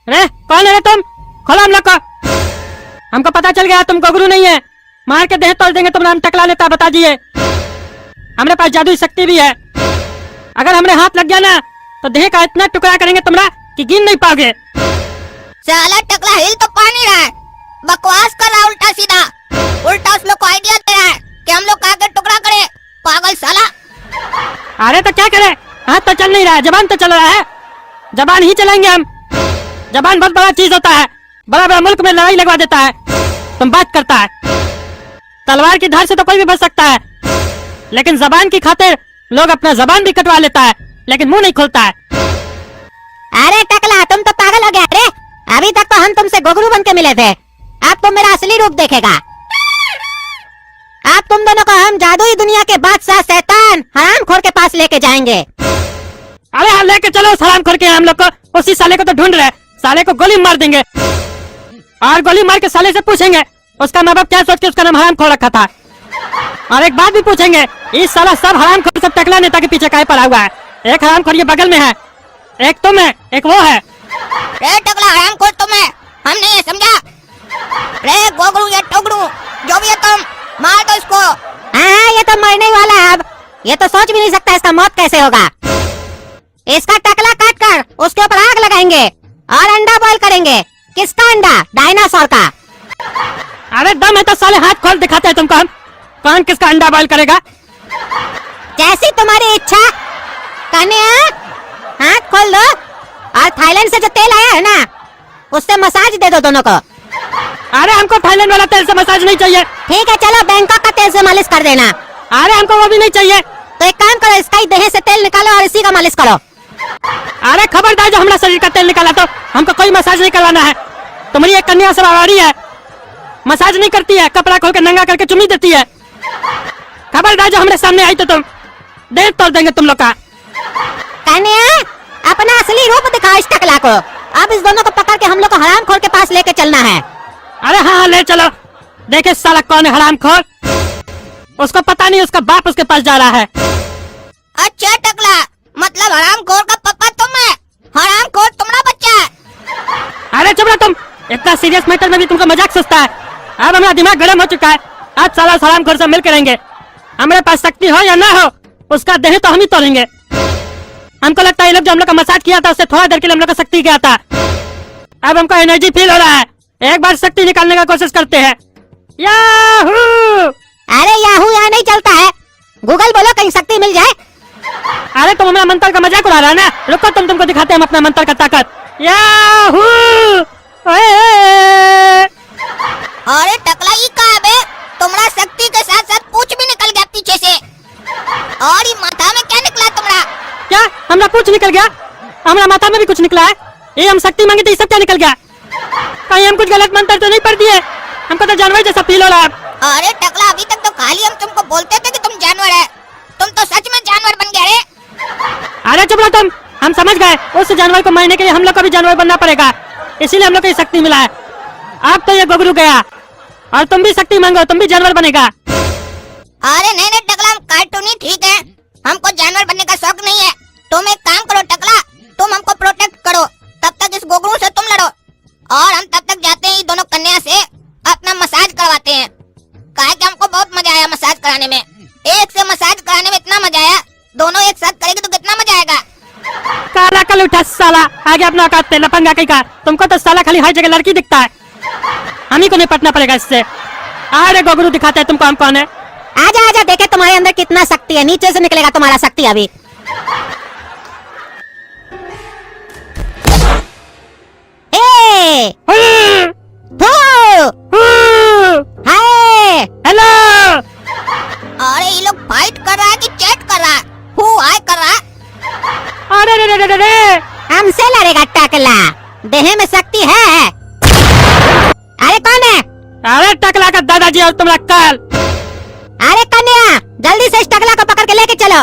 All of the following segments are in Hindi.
अरे कौन है तुम? खोलो हम लोग को। हमको पता चल गया तुम गोगरू नहीं है। मार के देह तोड़ देंगे तुम। नाम टकला लेता बता दिए। हमारे पास जादुई शक्ति भी है। अगर हमरे हाथ लग गया ना तो देह का इतना टुकड़ा करेंगे तुम्हारा कि गिन नहीं पाओगे। साला टकला हिल तो पा नहीं रहा है, बकवास कर रहा है उल्टा सीधा। उल्टा उस लोग को आइडिया दे रहा है कि हम लोग का टुकड़ा करे। पागल साला। अरे तो क्या करे, हाथ तो चल नहीं रहा है, जबान तो चल रहा है। जबान ही चलाएंगे हम। जबान बहुत बड़ा चीज होता है, बड़ा बड़ा मुल्क में लड़ाई लगवा देता है। तुम बात करता है, तलवार की धार से तो कोई भी बच सकता है, लेकिन जबान की खातिर लोग अपना जबान भी कटवा लेता है, लेकिन मुंह नहीं खोलता है। अरे टकला तुम तो पागल हो गया। अरे अभी तक तो हम तुमसे गोगरू बन के मिले थे, अब तुम मेरा असली रूप देखेगा। अब तुम दोनों को हम जादुई दुनिया के बादशाह शैतान हरामखोर के पास लेके जाएंगे। अरे हाँ लेके चलो हरामखोर के। हम लोग को उसी साले को तो ढूंढ रहे, साले को गोली मार देंगे और गोली मार के साले से पूछेंगे उसका माँ बाप क्या सोच के उसका नाम हरामखोर रखा था। और एक बात भी पूछेंगे, इस साला सब हरामखोर सब टकला नेता के पीछे काहे पड़ा हुआ है? एक हरामखोर ये बगल में है, एक तुम है, एक वो है। रे टकला हरामखोर तुम है, हम नहीं है, समझा? रे गोगरू या टोगरू जो भी है तुम, मार दो इसको। हाँ ये तो मरने वाला है। अब ये तो सोच भी नहीं सकता इसका मौत कैसे होगा। इसका टकला काट कर उसके ऊपर आग लगाएंगे और अंडा बॉईल करेंगे। किसका अंडा? डायनासोर का। अरे दम है तो साले हाथ खोल दिखाते हैं तुमको हम, कौन किसका अंडा बॉईल करेगा। जैसी तुम्हारी इच्छा। कन्या हाथ खोल दो और थाईलैंड से जो तेल आया है ना उससे मसाज दे दो दोनों को। अरे हमको थाईलैंड वाला तेल से मसाज नहीं चाहिए। ठीक है चलो बैंकॉक का तेल से मालिश कर देना। अरे हमको वो भी नहीं चाहिए। तो एक काम करो, इसका ही देह से तेल निकालो और इसी का मालिश करो। अरे खबरदार, जो हमारा शरीर का तेल निकाला तो हमको कोई मसाज नहीं करवाना है। तुम्हारी एक कन्या सब आवारी है, मसाज नहीं करती है, कपड़ा खोल के नंगा करके चुम्मी देती है। खबरदार जो हमारे सामने आई तो तुम देर तोड़ देंगे तुम लोग का। कन्या अपना असली रूप दिखाओ इस टकला को। अब इस दोनों को पकड़ के हम लोग को हरामखोर के पास लेके चलना है। अरे हाँ ले चलो। देखे साला कौन है हरामखोर, उसको पता नहीं उसका बाप उसके पास जा रहा है। अच्छा टकला, मतलब हरामखोर का पापा तुम है, हरामखोर तुम्हारा बच्चा है। अरे चुप रहो तुम, इतना सीरियस मैटर में भी तुमको मजाक सोचता है। अब हमारा दिमाग गरम हो चुका है। आज साला हरामखोर से मिल के रहेंगे। हमारे पास शक्ति हो या ना हो उसका देह तो हम ही तोड़ेंगे। हमको लगता है ये लोग जो हम लोग का मसाज किया था उससे थोड़ा देर के लिए हम लोग को शक्ति गया था। अब हमको एनर्जी फील हो रहा है, एक बार शक्ति निकालने का कोशिश करते हैं। याहू! अरे याहू यहाँ नहीं चलता है, गूगल बोलो कहीं शक्ति मिल जाए। अरे तुम हमारा मंत्र का मजाक उड़ा रहा है ना, रुको तुमको दिखाते हैं हम अपना मंत्र का ताकत। याहू! अरे टकला ये कहाँ बे? तुम्हारा शक्ति के साथ साथ पूंछ भी निकल गया पीछे से। और ये माथा में क्या निकला तुम्हारा? क्या हमारा पूंछ निकल गया? हमारा माथा में भी कुछ निकला है। ये हम शक्ति मांगे तो सब क्या निकल गया? कहीं हम कुछ गलत मंत्र तो नहीं पढ़ दिए? हमको तो जानवर जैसा फील हो रहा है। अरे टकला अभी तक तो खाली हम तुमको बोलते थे कि तुम जानवर है, तुम तो सच में जानवर बन गए रे। अरे चुप रहो तुम, हम समझ गए उस जानवर को मारने के लिए हम लोग को भी जानवर बनना पड़ेगा, इसीलिए हम लोग को ये शक्ति मिला है। अब तो ये गोगरू गया और तुम भी शक्ति मांगो, तुम भी जानवर बनेगा। अरे नहीं नहीं टकला, हम कार्टूनी ठीक है, हमको जानवर बनने का शौक नहीं है। तुम एक काम करो टकला, तुम हमको प्रोटेक्ट करो, तब तक इस गोगरू से तुम लड़ो और हम तब तक जाते हैं दोनों कन्या से अपना मसाज करवाते हैं। काहे कि हमको बहुत मजा आया मसाज कराने में। एक से मसाज कराने में इतना मजा आया, दोनों एक साथ करेंगे तो कितना मजा आएगा। काला कल उठा साला, आगे अपना औकात पे लफंगा कहीं का। तुमको तो साला खाली हर जगह लड़की दिखता है, हम ही को निपटना पड़ेगा इससे। अरे गोगरू दिखाते हैं तुमको हम कौन है। आजा आजा, देखे तुम्हारे अंदर कितना शक्ति है, नीचे से निकलेगा तुम्हारा शक्ति अभी। हेलो! अरे ये लोग फाइट कर रहा है कि चैट कर रहा है? हु हाय कर रहा है? अरे रे रे रे रे, हमसे लड़ेगा टकला, देह में शक्ति है। अरे कौन है? अरे टकला का दादाजी और तुम कल। अरे कन्या जल्दी से इस टकला को पकड़ के लेके चलो,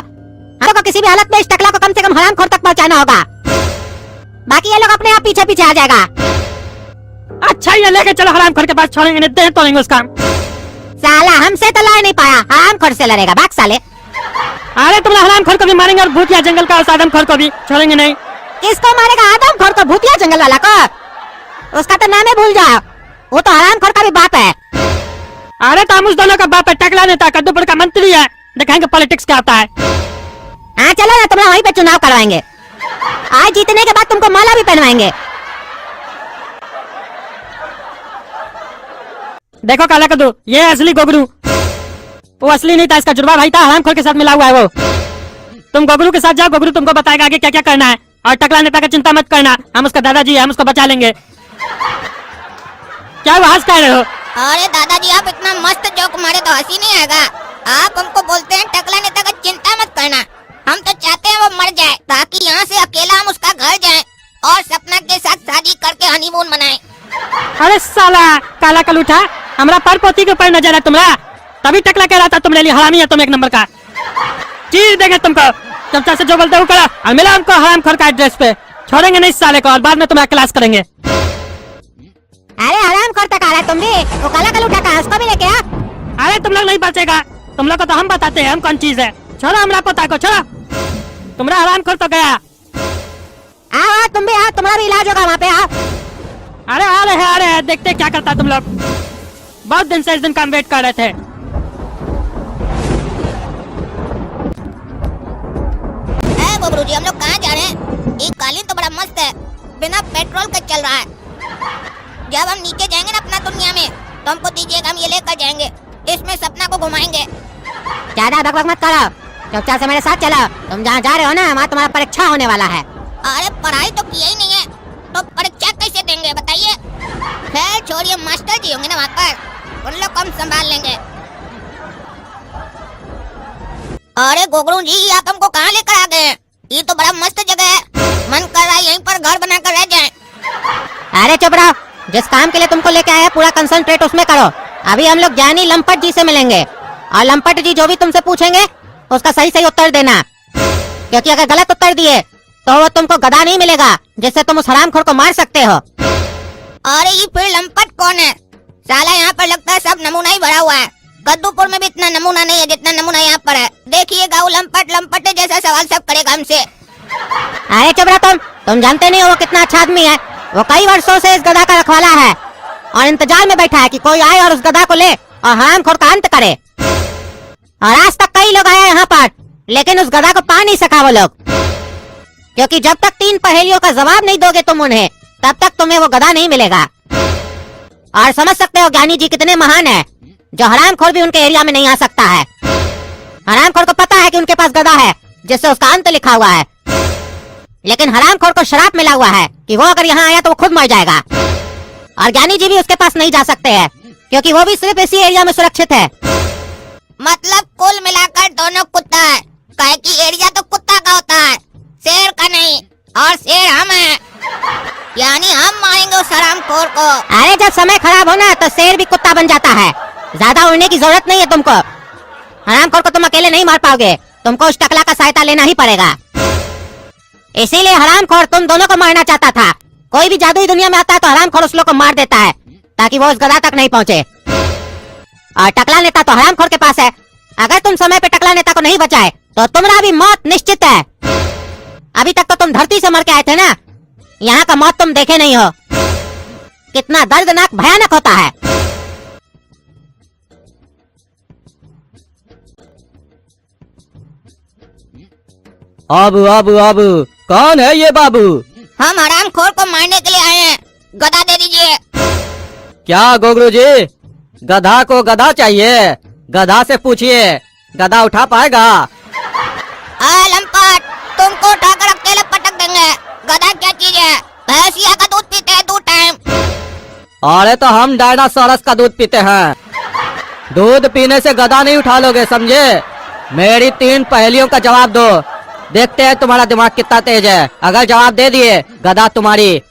हमको किसी भी हालत में इस टकला को कम से कम हरामखोर तक पहुंचाना होगा, बाकी ये लोग अपने आप पीछे पीछे आ जाएगा। अच्छा ये लेके चलो, हरामखोर के पास छोड़ेंगे नहीं, देह तोड़ेंगे उसका। साला हमसे तो लड़ नहीं पाया, हरामखोर से लड़ेगा, भाग साले। अरे तुम हरामखोर को भी मारेंगे और भूतिया जंगल का उस आदमखोर को भी छोड़ेंगे नहीं। किसको मारेगा? आदमखोर को? भूतिया जंगल वाला को? उसका तो नाम ही भूल जाओ, वो तो हरामखोर का भी बाप है। अरे तो हम उस दोनों का बाप है, टकला नेता कद्दूपुर का मंत्री है, दिखाएंगे पॉलिटिक्स क्या होता है। हाँ चलो ना, तुम्हें वहीं पे चुनाव करवाएंगे। आज जीतने के बाद तुमको माला भी पहनवाएंगे। देखो काला कद्दू, ये है असली गोगरू। वो असली नहीं था, इसका जुड़वा भाई था, हरामखोर के साथ मिला हुआ है वो। तुम गोगरू के साथ जाओ, गोगरू तुमको बताएगा आगे क्या क्या करना है। और टकला नेता का चिंता मत करना, हम उसका दादाजी है, हम उसको बचा लेंगे। क्या वो हंस कह रहे हो? अरे दादाजी, आप इतना मस्त जोक मारे तो हंसी नहीं आएगा। आप हमको बोलते हैं टकला नेता का चिंता मत करना, हम तो चाहते हैं वो मर जाए ताकि यहाँ से अकेला हम उसका घर जाएं और सपना के साथ शादी करके हनीमून मनाएं। अरे साला काला कलूठा, हमारा पर पोती के ऊपर नजर है तुम्हारा, तभी टकला कह रहा था तुम्हारे लिए हरामी है तुम एक नंबर का। चीज देंगे तुमको, चुपचाप से जो बोलते हो करो और मिला हमको हरामखोर का एड्रेस पे। छोड़ेंगे नहीं इस साले को और बाद में तुम्हें क्लास करेंगे। अरे हरामखोर तक आ रहा है तुम भी, वो काला कलूठा का उसको भी लेके आ। अरे तुम लोग नहीं बचेगा, तुम लोग को तो हम बताते हैं हम कौन चीज है। छोड़ो हमारा पोता को, छोड़ो। तुम्हारा हरामखोर तो गया। आओ तुम भी आओ, तुम्हारा भी इलाज होगा वहाँ पे, आओ। अरे आ रहे हैं, देखते क्या करता है तुम लोग। बहुत दिन से इस दिन का हम वेट कर रहे थे। बबरू जी, हम लोग कहाँ जा रहे हैं? ये कालीन तो बड़ा मस्त है, बिना पेट्रोल के चल रहा है। जब हम नीचे जाएंगे ना अपना दुनिया में, तो हमको दीजिएगा, हम ये लेकर जाएंगे, इसमें सपना को घुमाएंगे। ज्यादा बकबक मत करो, चुपचाप से मेरे साथ चलो। तुम जहाँ जा रहे हो ना, वहाँ तुम्हारा परीक्षा होने वाला है। अरे पढ़ाई तो किया ही नहीं है, तो परीक्षा कैसे देंगे बताइए? खैर छोड़िए, मास्टर जी होंगे ना वहाँ पर, उन लोग को हम संभाल लेंगे। अरे गोगरू जी, आप हमको कहाँ लेकर आ गए? ये तो बड़ा मस्त जगह है, मन कर रहा है यहीं पर घर बनाकर रह जाएं। अरे चुप रहो, जिस काम के लिए तुमको लेके आया पूरा कंसंट्रेट उसमें करो। अभी हम लोग ज्ञानी लंपट जी से मिलेंगे और लंपट जी जो भी तुमसे पूछेंगे उसका सही सही उत्तर देना, क्योंकि अगर गलत उत्तर दिए तो वो तुमको गधा नहीं मिलेगा जिससे तुम उस हरामखोर को मार सकते हो। अरे ये फिर लंपट कौन है? साला यहाँ पर लगता है सब नमूना ही भरा हुआ है। कद्दूपुर में भी इतना नमूना नहीं है जितना नमूना यहाँ पर है। देखिएगा वो लंपट लंपट जैसा सवाल सब करेगा हमसे। अरे चुप रहो तुम जानते नहीं हो वो कितना अच्छा आदमी है। वो कई वर्षों से इस गधा का रखवाला है और इंतजार में बैठा है कि कोई आए और उस गधा को ले और हरामखोर का अंत करे। और आज तक कई लोग आए यहाँ पर, लेकिन उस गधा को पा नहीं सका वो लोग, क्योंकि जब तक 3 पहेलियों का जवाब नहीं दोगे तुम उन्हें, तब तक तुम्हें वो गधा नहीं मिलेगा। और समझ सकते हो ज्ञानी जी कितने महान है, जो हरामखोर भी उनके एरिया में नहीं आ सकता है। हरामखोर को पता है कि उनके पास गधा है जिससे उसका अंत लिखा हुआ है, लेकिन हरामखोर को श्राप मिला हुआ है कि वो अगर यहाँ आया तो वो खुद मर जाएगा। और ज्ञानी जी भी उसके पास नहीं जा सकते हैं, क्योंकि वो भी सिर्फ इसी एरिया में सुरक्षित है। मतलब कुल मिलाकर दोनों कुत्ता है, काहे कि एरिया तो कुत्ता का होता है, शेर का नहीं। और शेर हम हैं, यानी हम मारेंगे उस हरामखोर को। अरे जब समय खराब हो ना तो शेर भी कुत्ता बन जाता है। ज्यादा उड़ने की जरूरत नहीं है तुमको। हरामखोर को तुम अकेले नहीं मार पाओगे, तुमको उस टकला का सहायता लेना ही पड़ेगा। इसीलिए हरामखोर तुम दोनों को मारना चाहता था। कोई भी जादुई दुनिया में आता है तो हरामखोर उस लोग को मार देता है ताकि वो उस गधा तक नहीं पहुँचे। और टकला नेता तो हरामखोर के पास है। अगर तुम समय पे टकला नेता को नहीं बचाए तो तुम्हारा भी मौत निश्चित है। अभी तक तो तुम धरती से मर के आए थे ना, यहाँ का मौत तुम देखे नहीं हो, कितना दर्दनाक भयानक होता है। आबू आबू आबू, कौन है ये बाबू? हम हरामखोर को मारने के लिए आए हैं, गधा दे दीजिए। क्या गोगरू जी, गधा को गधा चाहिए? गधा से पूछिए, गधा उठा पाएगा? लंपट, तुमको उठाकर अकेले पटक देंगे। गधा क्या चीज है? भैंसिया का दूध पीते हैं 2 टाइम। अरे तो हम डायनासोरस का दूध पीते हैं। दूध पीने से गधा नहीं उठा लोगे, समझे? मेरी 3 पहेलियों का जवाब दो, देखते हैं तुम्हारा दिमाग कितना तेज है। अगर जवाब दे दिए, गधा तुम्हारी।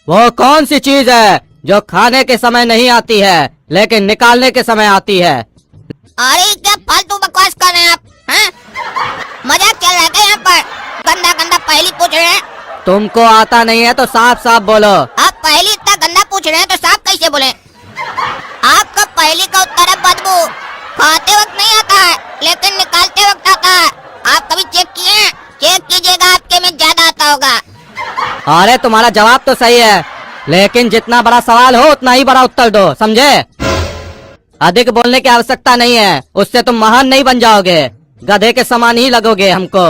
वो कौन सी चीज है जो खाने के समय नहीं आती है लेकिन निकालने के समय आती है? अरे क्या फालतू बकवास कर रहे हैं आप? हैं? मजाक चल रहा है क्या यहाँ पर? गंदा गंदा पहेली पूछ रहे हैं। तुमको आता नहीं है तो साफ साफ बोलो। आप पहेली इतना गंदा पूछ रहे हैं तो साफ कैसे बोले? आपका पहेली का उत्तर है बदबू। खाते वक्त नहीं आता है लेकिन निकालते वक्त आता है। आप कभी चेक किए हैं? चेक कीजिएगा, आपके में ज्यादा आता होगा। अरे तुम्हारा जवाब तो सही है, लेकिन जितना बड़ा सवाल हो उतना ही बड़ा उत्तर दो, समझे? अधिक बोलने की आवश्यकता नहीं है, उससे तुम महान नहीं बन जाओगे, गधे के समान ही लगोगे हमको।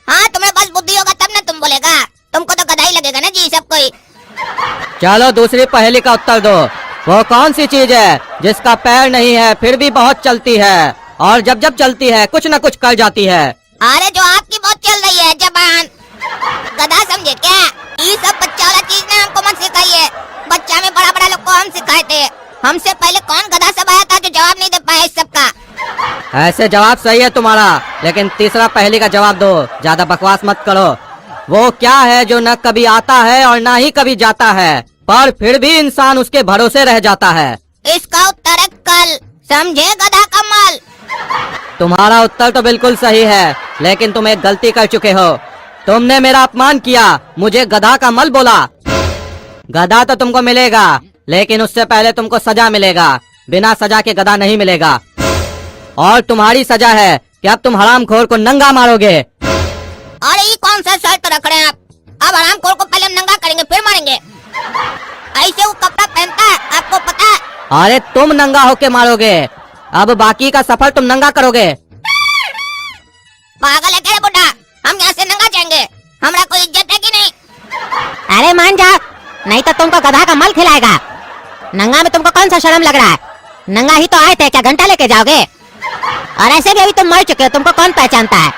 हाँ, तुम्हें बस बुद्धि होगा तब ना तुम बोलेगा, तुमको तो गधा ही लगेगा ना जी सब कोई। चलो दूसरी पहेली का उत्तर दो। वो कौन सी चीज है जिसका पैर नहीं है फिर भी बहुत चलती है और जब जब चलती है कुछ न कुछ कर जाती है? अरे जो आपकी बहुत चल रही है जबान, गधा समझे क्या? ये सब बच्चा वाला चीज ना हमको मत सिखाइए, बच्चा में बड़ा बड़ा लोग को हम सिखाए थे। हमसे पहले कौन गधा सब आया था जो जवाब नहीं दे पाया इस सब का। ऐसे जवाब सही है तुम्हारा, लेकिन तीसरा पहेली का जवाब दो, ज्यादा बकवास मत करो। वो क्या है जो न कभी आता है और न ही कभी जाता है, पर फिर भी इंसान उसके भरोसे रह जाता है? इसका उत्तर है कल, समझे गधा का मल। तुम्हारा उत्तर तो बिल्कुल सही है, लेकिन तुम एक गलती कर चुके हो। तुमने मेरा अपमान किया, मुझे गधा का मल बोला। गधा तो तुमको मिलेगा, लेकिन उससे पहले तुमको सजा मिलेगा। बिना सजा के गधा नहीं मिलेगा। और तुम्हारी सजा है कि अब तुम हरामखोर को नंगा मारोगे। अरे ये कौन सा शर्त रख रहे हैं आप? अब हरामखोर को पहले हम नंगा करेंगे फिर मारेंगे। ऐसे वो कपड़ा पहनता है, आपको पता है? अरे तुम नंगा होके मारोगे, अब बाकी का सफर तुम नंगा करोगे। पागल है क्या रे बुड्ढा? हम यहाँ से नंगा जाएंगे, हमारा कोई इज्जत है कि नहीं? अरे मान जा, नहीं तो तुमको गधा का मल खिलाएगा। नंगा में तुमको कौन सा शर्म लग रहा है? नंगा ही तो आए थे, क्या घंटा लेके जाओगे? और ऐसे भी अभी तुम मर चुके हो, तुमको कौन पहचानता है?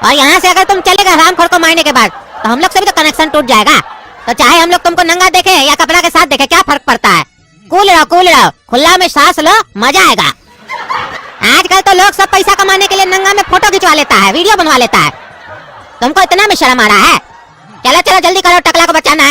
और यहाँ से अगर तुम चले गए हरामखोर को मारने के बाद, तो हम लोग से भी तो कनेक्शन टूट जाएगा। तो चाहे हम लोग तुमको नंगा देखे या कपड़ा के साथ देखे, क्या फर्क पड़ता है? कूल रहो, खुला में सांस लो, मजा आएगा। आजकल तो लोग सब पैसा कमाने के लिए नंगा में फोटो खिंचवा लेता है, वीडियो बनवा लेता है। तुमको इतना में शर्म आ रहा है? चलो चलो जल्दी करो, टकला को बचाना है।